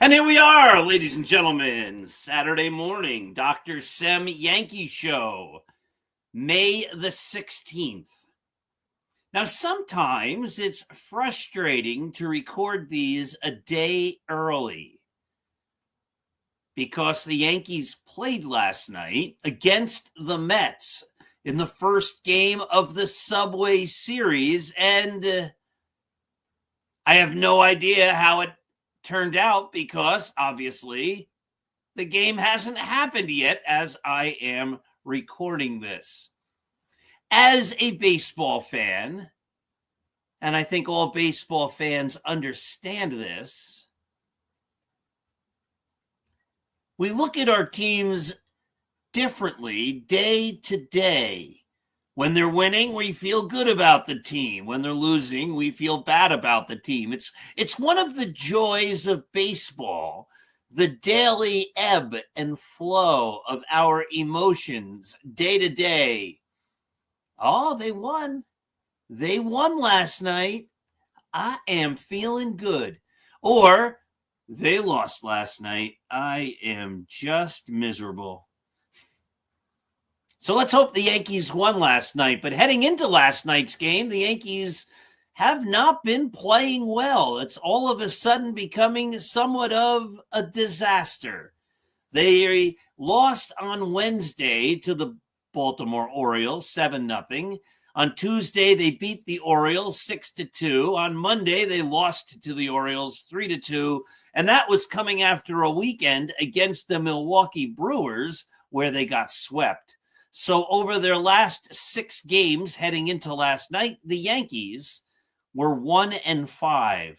And here we are, ladies and gentlemen, Saturday morning, Dr. Sem Yankees Show, May the 16th. Now, sometimes it's frustrating to record these a day early because the Yankees played last night against the Mets in the first game of the Subway Series, and I have no idea how it turned out because obviously the game hasn't happened yet as I am recording this. As a baseball fan, and I think all baseball fans understand this, we look at our teams differently day to day. When they're winning, we feel good about the team. When they're losing, we feel bad about the team. It's one of the joys of baseball, the daily ebb and flow of our emotions day to day. Oh, they won. They won last night. I am feeling good. Or they lost last night. I am just miserable. So let's hope the Yankees won last night. But heading into last night's game, the Yankees have not been playing well. It's all of a sudden becoming somewhat of a disaster. They lost on Wednesday to the Baltimore Orioles 7-0. On Tuesday, they beat the Orioles 6-2. On Monday, they lost to the Orioles 3-2. And that was coming after a weekend against the Milwaukee Brewers where they got swept. So over their last 6 games heading into last night, the Yankees were 1-5.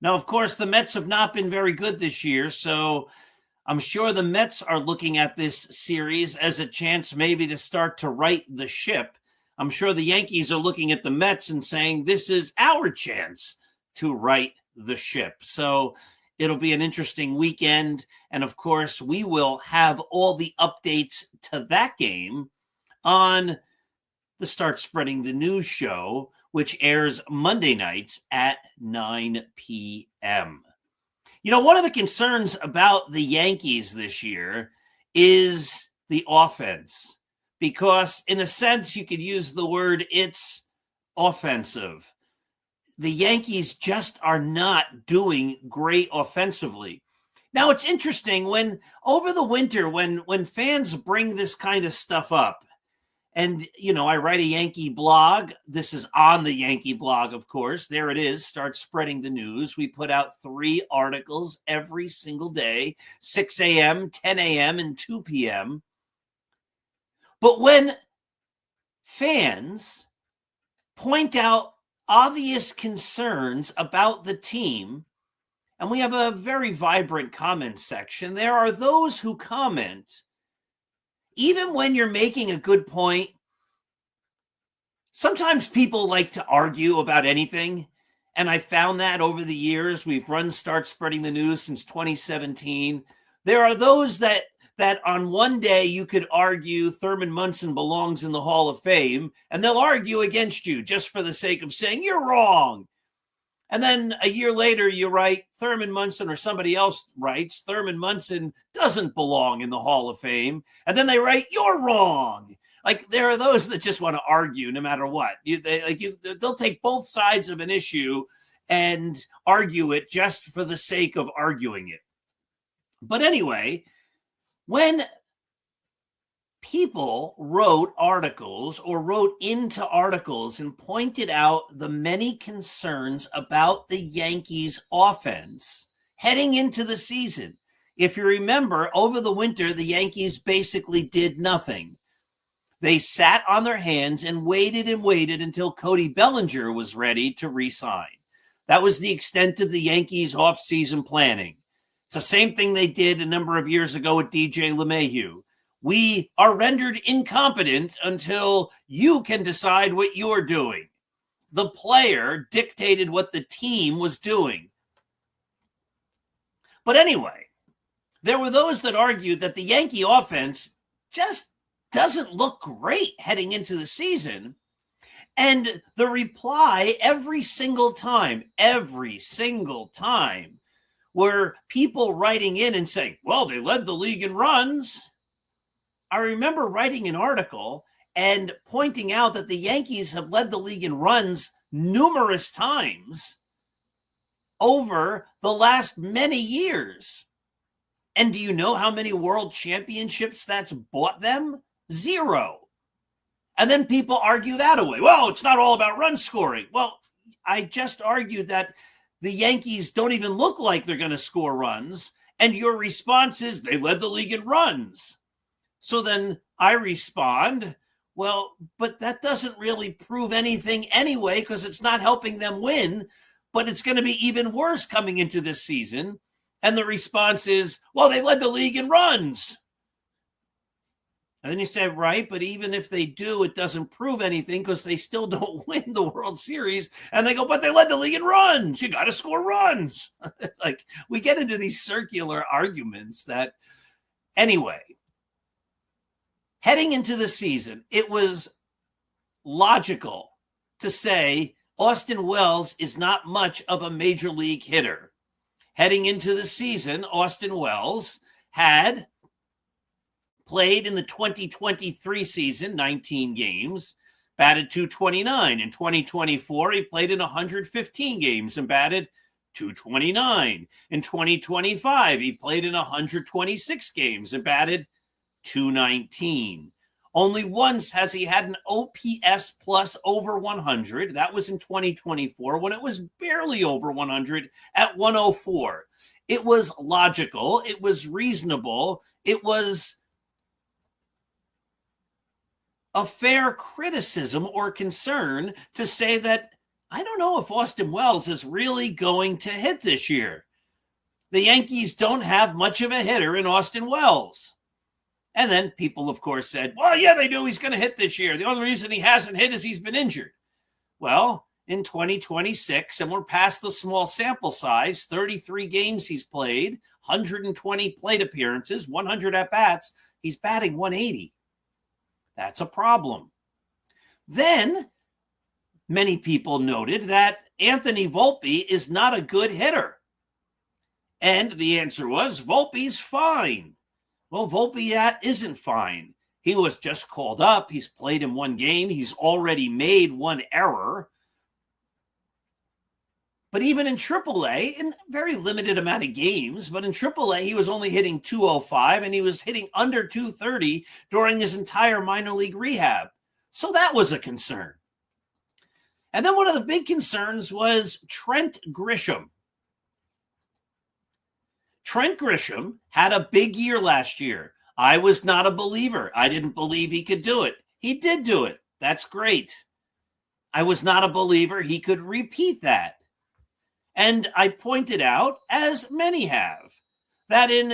Now, of course, the Mets have not been very good this year, so I'm sure the Mets are looking at this series as a chance maybe to start to right the ship. I'm sure the Yankees are looking at the Mets and saying, this is our chance to right the ship. So it'll be an interesting weekend. And of course, we will have all the updates to that game on the Start Spreading the News show, which airs Monday nights at 9 p.m. You know, one of the concerns about the Yankees this year is the offense, because in a sense, you could use the word it's offensive. The Yankees just are not doing great offensively. Now, it's interesting when over the winter, when fans bring this kind of stuff up, and, you know, I write a Yankee blog. This is on the Yankee blog, of course. There it is. Start Spreading the News. We put out 3 articles every single day, 6 a.m., 10 a.m., and 2 p.m. But when fans point out obvious concerns about the team, and we have a very vibrant comment section, there are those who comment, even when you're making a good point. Sometimes people like to argue about anything, and I found that over the years. We've run Start Spreading the News since 2017. There are those that on one day you could argue Thurman Munson belongs in the Hall of Fame, and they'll argue against you just for the sake of saying you're wrong. And then a year later, you write Thurman Munson, or somebody else writes Thurman Munson doesn't belong in the Hall of Fame. And then they write, you're wrong. Like, there are those that just want to argue no matter what. They'll take both sides of an issue and argue it just for the sake of arguing it. But anyway, when people wrote articles or wrote into articles and pointed out the many concerns about the Yankees offense heading into the season. If you remember, over the winter, the Yankees basically did nothing. They sat on their hands and waited until Cody Bellinger was ready to re-sign. That was the extent of the Yankees off-season planning. It's the same thing they did a number of years ago with DJ LeMahieu. We are rendered incompetent until you can decide what you're doing. The player dictated what the team was doing. But anyway, there were those that argued that the Yankee offense just doesn't look great heading into the season. And the reply every single time, were people writing in and saying, well, they led the league in runs. I remember writing an article and pointing out that the Yankees have led the league in runs numerous times over the last many years. And do you know how many world championships that's bought them? 0. And then people argue that away. Well, it's not all about run scoring. Well, I just argued that the Yankees don't even look like they're going to score runs. And your response is they led the league in runs. So then I respond, well, but that doesn't really prove anything anyway, because it's not helping them win, but it's going to be even worse coming into this season. And the response is, well, they led the league in runs. And then you say, right, but even if they do, it doesn't prove anything because they still don't win the World Series. And they go, but they led the league in runs. You got to score runs. Like, we get into these circular arguments that, anyway, heading into the season, it was logical to say Austin Wells is not much of a major league hitter. Heading into the season, Austin Wells had played in the 2023 season, 19 games, batted .229. In 2024, he played in 115 games and batted .229. In 2025, he played in 126 games and batted .219. Only once has he had an OPS plus over 100. That was in 2024 when it was barely over 100 at 104. It was logical. It was reasonable. It was a fair criticism or concern to say that I don't know if Austin Wells is really going to hit this year. The Yankees don't have much of a hitter in Austin Wells. And then people, of course, said, well, yeah, they do. He's going to hit this year. The only reason he hasn't hit is he's been injured. Well, in 2026, and we're past the small sample size, 33 games he's played, 120 plate appearances, 100 at-bats, he's batting 180. That's a problem. Then many people noted that Anthony Volpe is not a good hitter. And the answer was, Volpe's fine. Well, Volpe isn't fine. He was just called up. He's played in one game. He's already made one error. But even in AAA, in a very limited amount of games, but in AAA, he was only hitting .205, and he was hitting under .230 during his entire minor league rehab. So that was a concern. And then one of the big concerns was Trent Grisham. Trent Grisham had a big year last year, I was not a believer. I didn't believe he could do it. He did do it. That's great. I was not a believer he could repeat that. And I pointed out, as many have, that in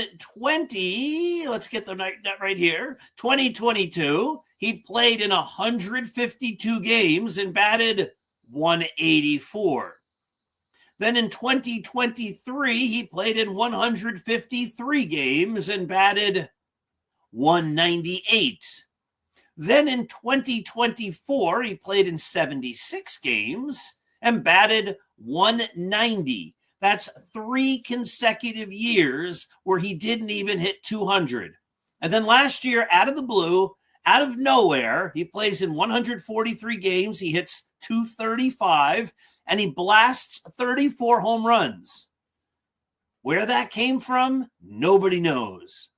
let's get the net right here, 2022, he played in 152 games and batted 184. Then in 2023, he played in 153 games and batted 198. Then in 2024, he played in 76 games and batted 190. That's 3 consecutive years where he didn't even hit 200. And then last year, out of the blue, out of nowhere, he plays in 143 games. He hits 235 and he blasts 34 home runs. Where that came from, nobody knows.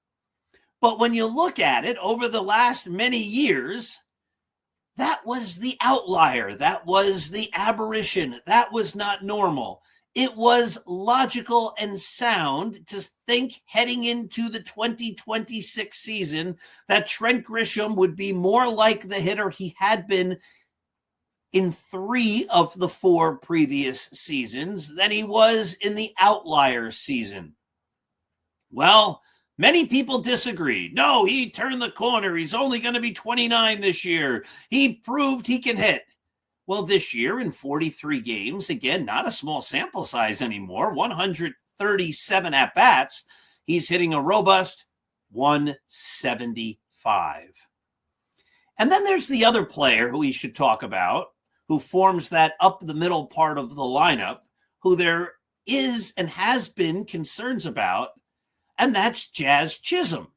But when you look at it over the last many years, that was the outlier. That was the aberration. That was not normal. It was logical and sound to think heading into the 2026 season that Trent Grisham would be more like the hitter he had been in 3 of the 4 previous seasons than he was in the outlier season. Well, many people disagree. No, he turned the corner. He's only going to be 29 this year. He proved he can hit. Well, this year in 43 games, again, not a small sample size anymore, 137 at-bats, he's hitting a robust 175. And then there's the other player who we should talk about, who forms that up the middle part of the lineup, who there is and has been concerns about, and that's Jazz Chisholm.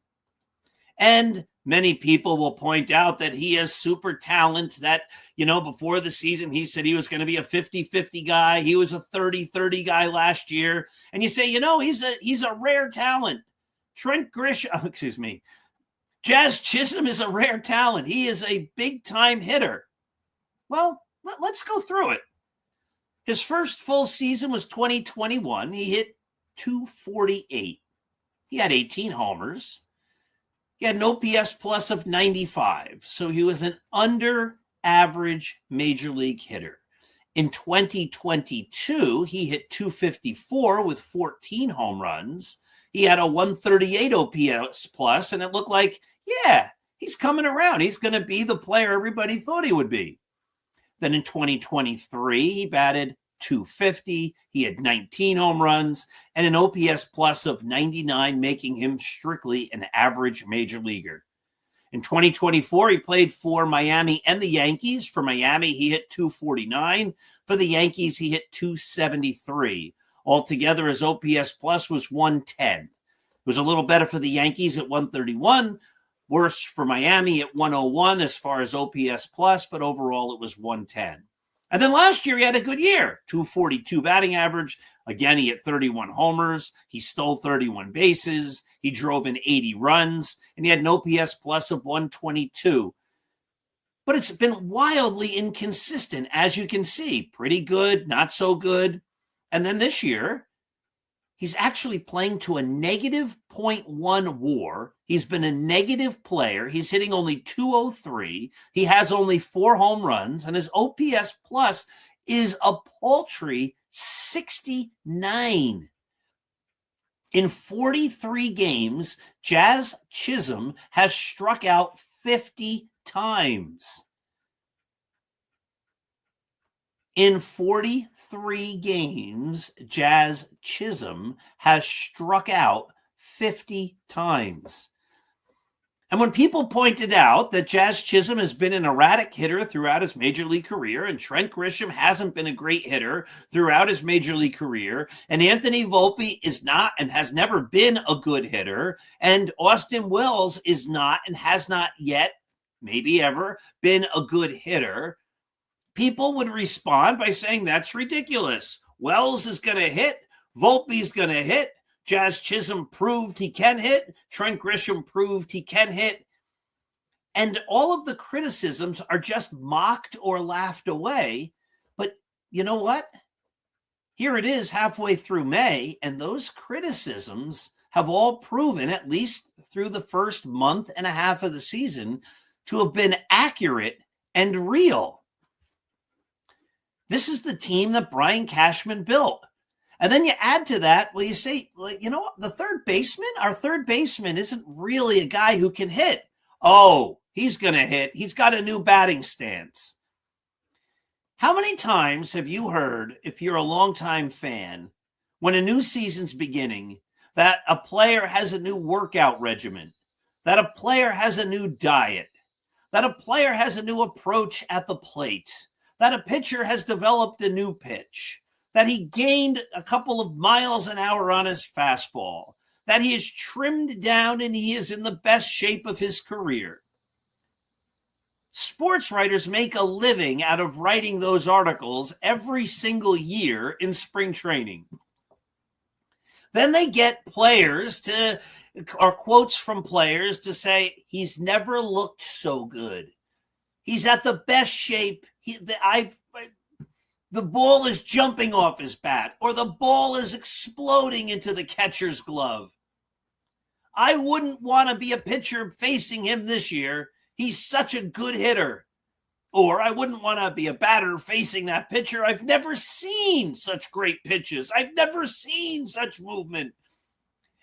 And many people will point out that he has super talent that, before the season, he said he was going to be a 50-50 guy. He was a 30-30 guy last year. And you say, he's a rare talent. Jazz Chisholm is a rare talent. He is a big-time hitter. Well, let's go through it. His first full season was 2021. He hit 248. He had 18 homers. He had an OPS plus of 95. So he was an under-average major league hitter. In 2022, he hit 254 with 14 home runs. He had a 138 OPS plus, and it looked like, he's coming around. He's going to be the player everybody thought he would be. Then in 2023, he batted 250. He had 19 home runs and an OPS plus of 99, making him strictly an average major leaguer. In 2024, he played for Miami and the Yankees. For Miami, he hit 249. For the Yankees, he hit 273. Altogether, his OPS plus was 110. It was a little better for the Yankees at 131. Worse for Miami at 101 as far as OPS plus, but overall it was 110. And then last year he had a good year, 242 batting average. Again, he hit 31 homers. He stole 31 bases. He drove in 80 runs, and he had an OPS plus of 122. But it's been wildly inconsistent, as you can see. Pretty good, not so good. And then this year, he's actually playing to a negative 0.1 WAR. He's been a negative player. He's hitting only 203. He has only 4 home runs, and his OPS plus is a paltry 69. In 43 games, Jazz Chisholm has struck out 50 times. In 43 games, Jazz Chisholm has struck out 50 times. And when people pointed out that Jazz Chisholm has been an erratic hitter throughout his major league career, and Trent Grisham hasn't been a great hitter throughout his major league career, and Anthony Volpe is not and has never been a good hitter, and Austin Wells is not and has not yet, maybe ever, been a good hitter, people would respond by saying that's ridiculous. Wells is going to hit. Volpe's going to hit. Jazz Chisholm proved he can hit. Trent Grisham proved he can hit. And all of the criticisms are just mocked or laughed away. But you know what? Here it is halfway through May, and those criticisms have all proven, at least through the first month and a half of the season, to have been accurate and real. This is the team that Brian Cashman built. And then you add to that, well, you say, you know what, our third baseman isn't really a guy who can hit. Oh, he's going to hit. He's got a new batting stance. How many times have you heard, if you're a longtime fan, when a new season's beginning, that a player has a new workout regimen, that a player has a new diet, that a player has a new approach at the plate, that a pitcher has developed a new pitch, that he gained a couple of miles an hour on his fastball, that he is trimmed down and he is in the best shape of his career? Sports writers make a living out of writing those articles every single year in spring training. Then they get players or quotes from players to say, he's never looked so good. He's at the best shape. The ball is jumping off his bat, or the ball is exploding into the catcher's glove. I wouldn't want to be a pitcher facing him this year. He's such a good hitter. Or I wouldn't want to be a batter facing that pitcher. I've never seen such great pitches. I've never seen such movement.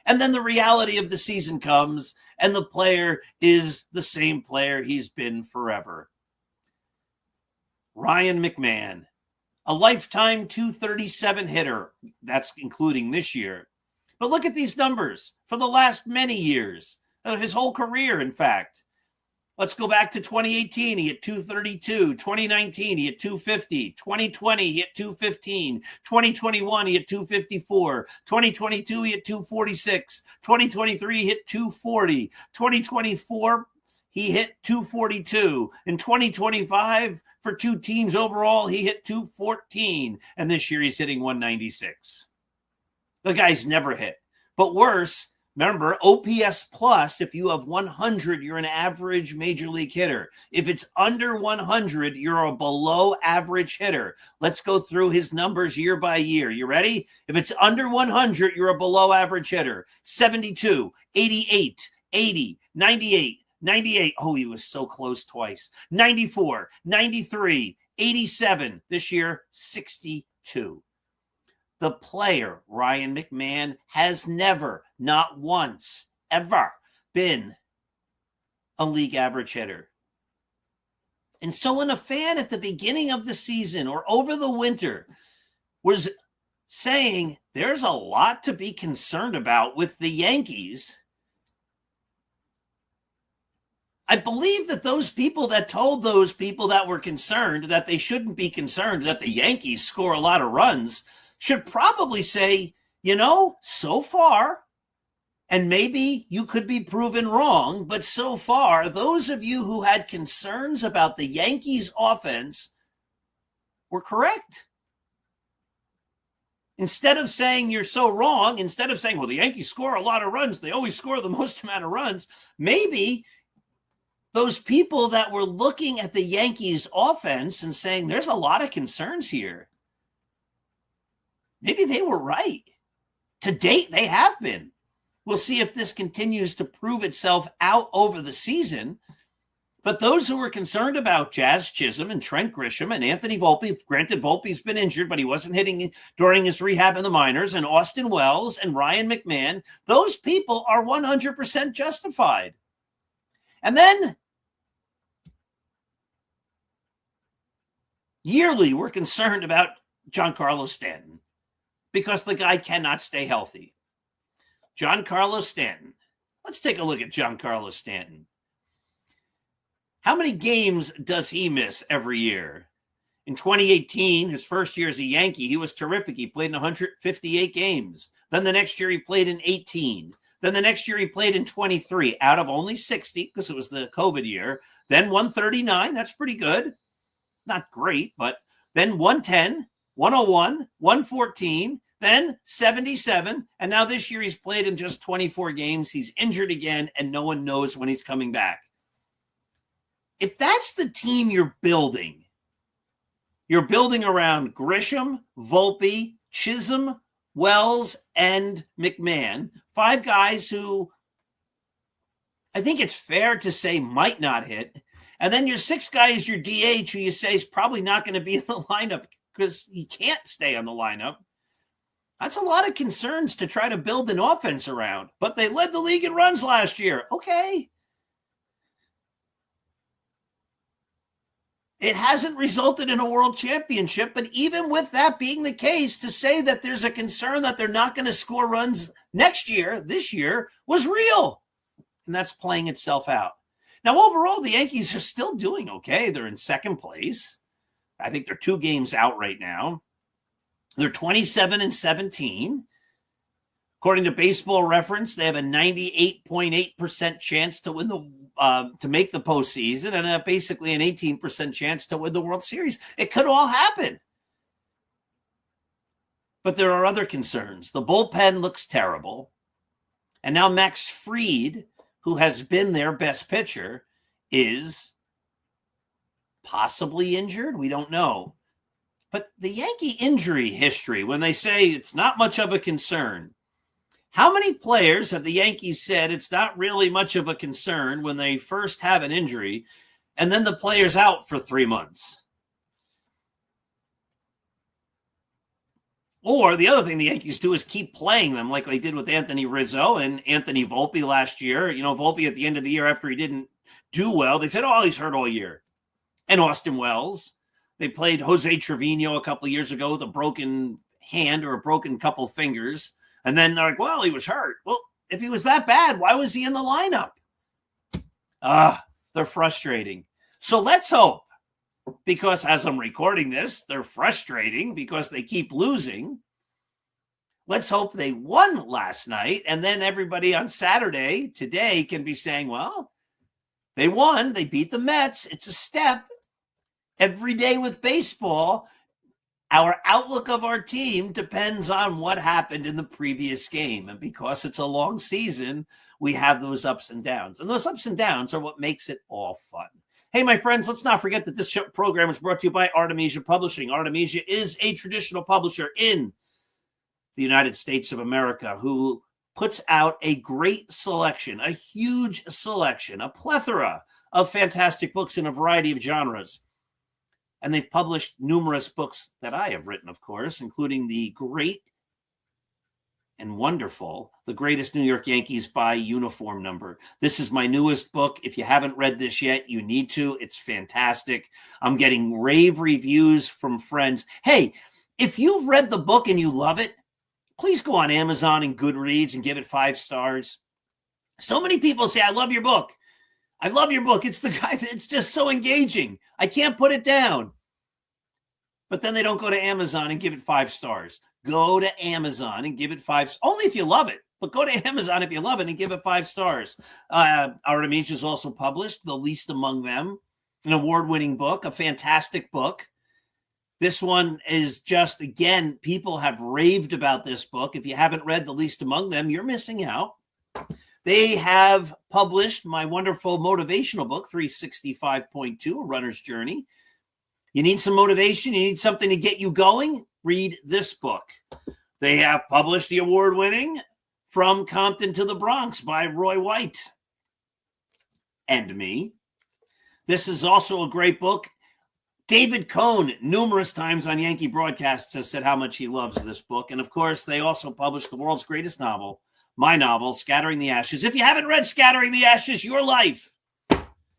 And then the reality of the season comes, and the player is the same player he's been forever. Ryan McMahon, a lifetime 237 hitter. That's including this year. But look at these numbers for the last many years, his whole career, in fact. Let's go back to 2018. He hit 232. 2019, he hit 250. 2020, he hit 215. 2021, he hit 254. 2022, he hit 246. 2023, he hit 240. 2024, he hit 242. In 2025, for two teams overall, he hit 214. And this year, he's hitting 196. The guy's never hit. But worse, remember, OPS plus, if you have 100, you're an average major league hitter. If it's under 100, you're a below average hitter. Let's go through his numbers year by year. You ready? If it's under 100, you're a below average hitter. 72, 88, 80, 98, 98. Oh, he was so close twice. 94, 93, 87. This year, 62. The player, Ryan McMahon, has never, not once, ever been a league average hitter. And so when a fan at the beginning of the season or over the winter was saying there's a lot to be concerned about with the Yankees, I believe that those people that told those people that were concerned that they shouldn't be concerned that the Yankees score a lot of runs should probably say, so far, and maybe you could be proven wrong, but so far, those of you who had concerns about the Yankees offense were correct. Instead of saying you're so wrong, instead of saying, well, the Yankees score a lot of runs, they always score the most amount of runs, maybe those people that were looking at the Yankees offense and saying there's a lot of concerns here, maybe they were right. To date, they have been. We'll see if this continues to prove itself out over the season. But those who were concerned about Jazz Chisholm and Trent Grisham and Anthony Volpe, granted Volpe's been injured, but he wasn't hitting during his rehab in the minors, and Austin Wells and Ryan McMahon, those people are 100% justified. And then yearly, we're concerned about Giancarlo Stanton, because the guy cannot stay healthy. Giancarlo Stanton. Let's take a look at Giancarlo Stanton. How many games does he miss every year? In 2018, his first year as a Yankee, he was terrific. He played in 158 games. Then the next year, he played in 18. Then the next year, he played in 23 out of only 60 because it was the COVID year. Then 139. That's pretty good. Not great, but then 110. 101, 114, then 77, and now this year he's played in just 24 games. He's injured again, and no one knows when he's coming back. If that's the team you're building around Grisham, Volpe, Chisholm, Wells, and McMahon. 5 guys who I think it's fair to say might not hit. And then your 6th guy is your DH, who you say is probably not going to be in the lineup because he can't stay on the lineup. That's a lot of concerns to try to build an offense around. But they led the league in runs last year. Okay. It hasn't resulted in a world championship, but even with that being the case, to say that there's a concern that they're not going to score runs next year, this year, was real. And that's playing itself out. Now, overall, the Yankees are still doing okay. They're in 2nd place. I think they're 2 games out right now. They're 27-17. According to Baseball Reference, they have a 98.8% chance to win to make the postseason, and basically an 18% chance to win the World Series. It could all happen. But there are other concerns. The bullpen looks terrible. And now Max Fried, who has been their best pitcher, is possibly injured. We don't know. But the Yankee injury history, when they say it's not much of a concern, how many players have the Yankees said it's not really much of a concern when they first have an injury and then the player's out for 3 months? Or the other thing the Yankees do is keep playing them like they did with Anthony Rizzo and Anthony Volpe last year. You know, Volpe at the end of the year after he didn't do well, they said, oh, he's hurt all year. And Austin Wells. They played Jose Trevino a couple of years ago with a broken hand or a broken couple fingers. And then they're like, well, he was hurt. Well, if he was that bad, why was he in the lineup? They're frustrating. So let's hope, because as I'm recording this, they're frustrating because they keep losing. Let's hope they won last night. And then everybody on Saturday, today, can be saying, well, they won. They beat the Mets. It's a step. Every day with baseball, our outlook of our team depends on what happened in the previous game. And because it's a long season, we have those ups and downs. And those ups and downs are what makes it all fun. Hey, my friends, let's not forget that this program is brought to you by Artemisia Publishing. Artemisia is a traditional publisher in the United States of America who puts out a great selection, a huge selection, a plethora of fantastic books in a variety of genres. And they've published numerous books that I have written, of course, including the great and wonderful, The Greatest New York Yankees by Uniform Number. This is my newest book. If you haven't read this yet, you need to. It's fantastic. I'm getting rave reviews from friends. Hey, if you've read the book and you love it, please go on Amazon and Goodreads and give it 5 stars. So many people say, I love your book. I love your book. It's the guy that's just so engaging. I can't put it down. But then they don't go to Amazon and give it 5 stars. Go to Amazon and give it 5, only if you love it. But go to Amazon if you love it and give it 5 stars. Artemisia is also published, The Least Among Them, an award-winning book, a fantastic book. This one is just, again, people have raved about this book. If you haven't read The Least Among Them, you're missing out. They have published my wonderful motivational book, 365.2, A Runner's Journey. You need some motivation, you need something to get you going, read this book. They have published the award-winning From Compton to the Bronx by Roy White and me. This is also a great book. David Cohn, numerous times on Yankee broadcasts, has said how much he loves this book. And, of course, they also published the world's greatest novel, my novel, Scattering the Ashes. If you haven't read Scattering the Ashes, your life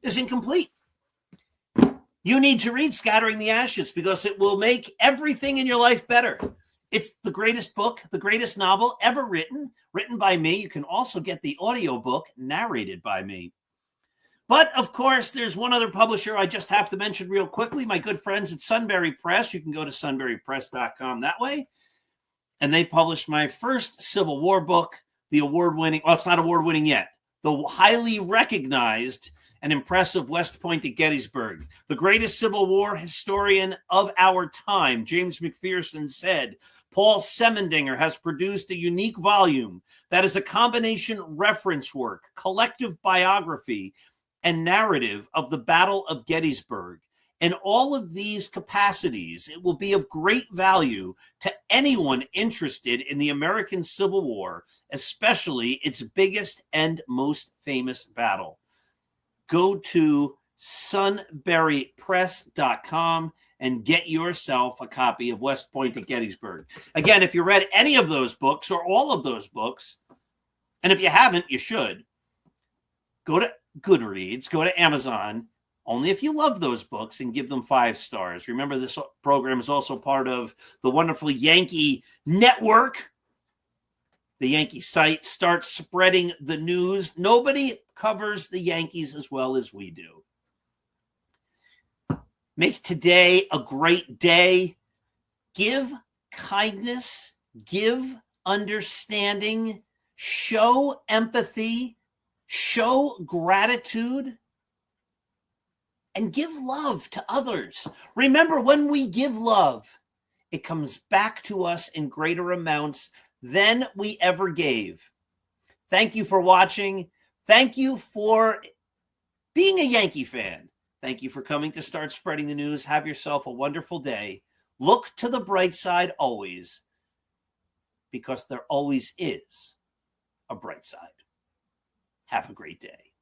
is incomplete. You need to read Scattering the Ashes because it will make everything in your life better. It's the greatest book, the greatest novel ever written by me. You can also get the audiobook narrated by me. But, of course, there's one other publisher I just have to mention real quickly, my good friends at Sunbury Press. You can go to sunburypress.com that way. And they published my first Civil War book, the award-winning, well, it's not award-winning yet, the highly recognized and impressive West Point at Gettysburg. The greatest Civil War historian of our time, James McPherson, said, Paul Semendinger has produced a unique volume that is a combination reference work, collective biography, and narrative of the Battle of Gettysburg, In all of these capacities, it will be of great value to anyone interested in the American Civil War, especially its biggest and most famous battle. Go to sunburypress.com and get yourself a copy of West Point at Gettysburg. Again, if you read any of those books or all of those books, and if you haven't, you should, go to Goodreads, go to Amazon, only if you love those books, and give them 5 stars. Remember, this program is also part of the wonderful Yankee Network. The Yankee site starts spreading the news. Nobody covers the Yankees as well as we do. Make today a great day. Give kindness, give understanding, show empathy, show gratitude, and give love to others. Remember, when we give love, it comes back to us in greater amounts than we ever gave. Thank you for watching. Thank you for being a Yankee fan. Thank you for coming to Start Spreading the News. Have yourself a wonderful day. Look to the bright side always, because there always is a bright side. Have a great day.